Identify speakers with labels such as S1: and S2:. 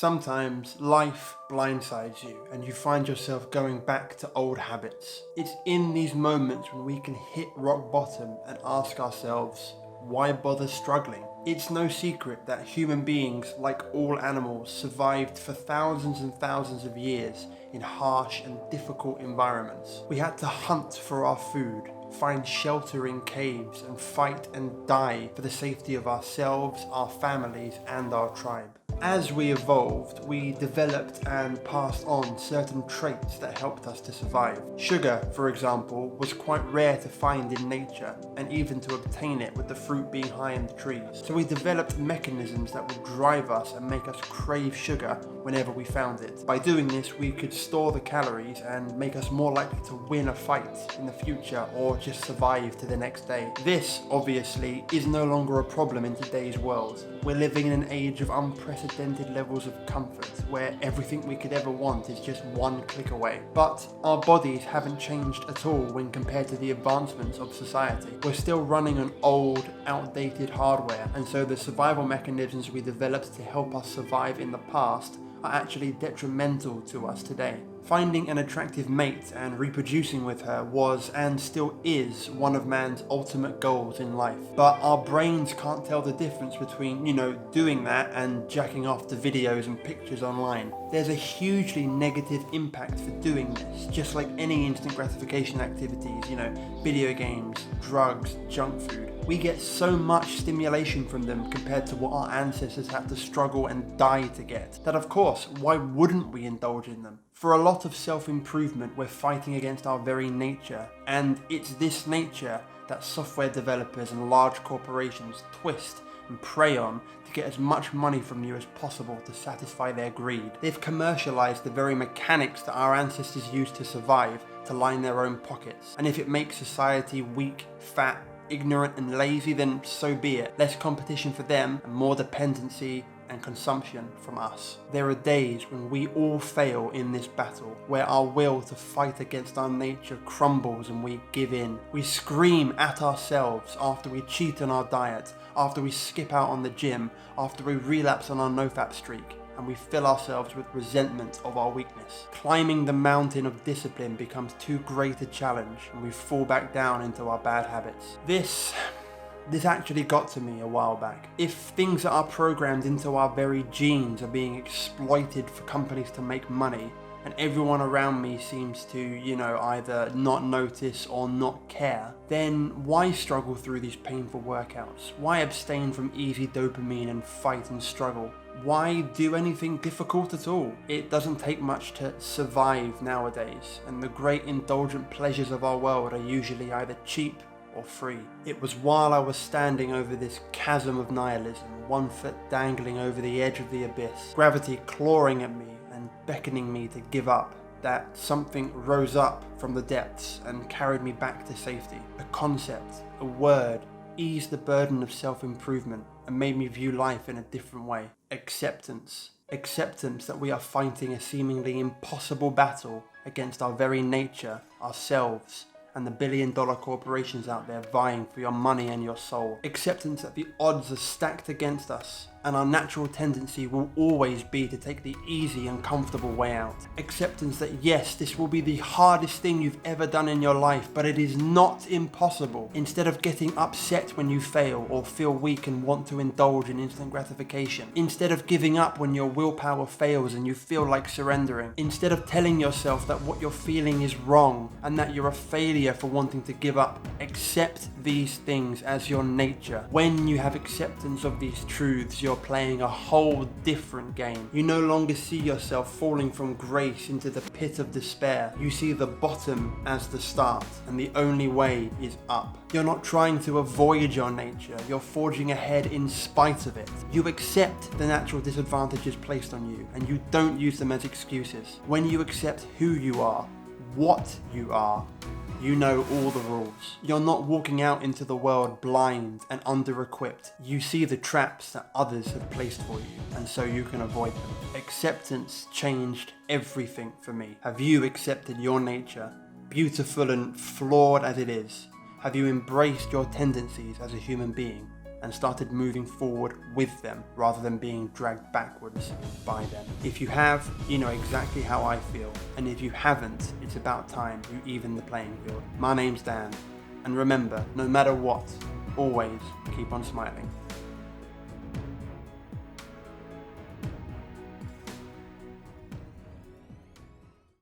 S1: Sometimes life blindsides you and you find yourself going back to old habits. It's in these moments when we can hit rock bottom and ask ourselves, why bother struggling? It's no secret that human beings, like all animals, survived for thousands and thousands of years in harsh and difficult environments. We had to hunt for our food, find shelter in caves, and fight and die for the safety of ourselves, our families, and our tribe. As we evolved, we developed and passed on certain traits that helped us to survive. Sugar, for example, was quite rare to find in nature, and even to obtain it with the fruit being high in the trees. So we developed mechanisms that would drive us and make us crave sugar whenever we found it. By doing this, we could store the calories and make us more likely to win a fight in the future or just survive to the next day. This, obviously, is no longer a problem in today's world. We're living in an age of unprecedented levels of comfort, where everything we could ever want is just one click away. But our bodies haven't changed at all when compared to the advancements of society. We're still running on old, outdated hardware, and so the survival mechanisms we developed to help us survive in the past are actually detrimental to us today. Finding an attractive mate and reproducing with her was and still is one of man's ultimate goals in life. But our brains can't tell the difference between, doing that and jacking off the videos and pictures online. There's a hugely negative impact for doing this, just like any instant gratification activities, video games, drugs, junk food. We get so much stimulation from them compared to what our ancestors had to struggle and die to get, that of course, why wouldn't we indulge in them? For a lot of self-improvement, we're fighting against our very nature, and it's this nature that software developers and large corporations twist and prey on to get as much money from you as possible to satisfy their greed. They've commercialized the very mechanics that our ancestors used to survive to line their own pockets, and if it makes society weak, fat, ignorant and lazy, then so be it. Less competition for them and more dependency and consumption from us. There are days when we all fail in this battle, where our will to fight against our nature crumbles and we give in. We scream at ourselves after we cheat on our diet, after we skip out on the gym, after we relapse on our nofap streak, and we fill ourselves with resentment of our weakness. Climbing the mountain of discipline becomes too great a challenge, and we fall back down into our bad habits. This actually got to me a while back. If things that are programmed into our very genes are being exploited for companies to make money, and everyone around me seems to, either not notice or not care, then why struggle through these painful workouts? Why abstain from easy dopamine and fight and struggle? Why do anything difficult at all? It doesn't take much to survive nowadays, and the great indulgent pleasures of our world are usually either cheap or free. It was while I was standing over this chasm of nihilism, one foot dangling over the edge of the abyss, gravity clawing at me and beckoning me to give up, that something rose up from the depths and carried me back to safety. A concept, a word, eased the burden of self-improvement and made me view life in a different way. Acceptance. Acceptance that we are fighting a seemingly impossible battle against our very nature, ourselves, and the billion-dollar corporations out there vying for your money and your soul. Acceptance that the odds are stacked against us, and our natural tendency will always be to take the easy and comfortable way out. Acceptance that yes, this will be the hardest thing you've ever done in your life, but it is not impossible. Instead of getting upset when you fail or feel weak and want to indulge in instant gratification, instead of giving up when your willpower fails and you feel like surrendering, instead of telling yourself that what you're feeling is wrong and that you're a failure for wanting to give up, accept these things as your nature. When you have acceptance of these truths, you're playing a whole different game. You no longer see yourself falling from grace into the pit of despair. You see the bottom as the start, and the only way is up. You're not trying to avoid your nature, you're forging ahead in spite of it. You accept the natural disadvantages placed on you, and you don't use them as excuses. When you accept who you are, what you are, you know all the rules. You're not walking out into the world blind and under-equipped. You see the traps that others have placed for you, and so you can avoid them. Acceptance changed everything for me. Have you accepted your nature, beautiful and flawed as it is? Have you embraced your tendencies as a human being? and started moving forward with them rather than being dragged backwards by them. If you have, you know exactly how I feel, and if you haven't, it's about time you even the playing field. My name's Dan, and remember, no matter what, always keep on smiling.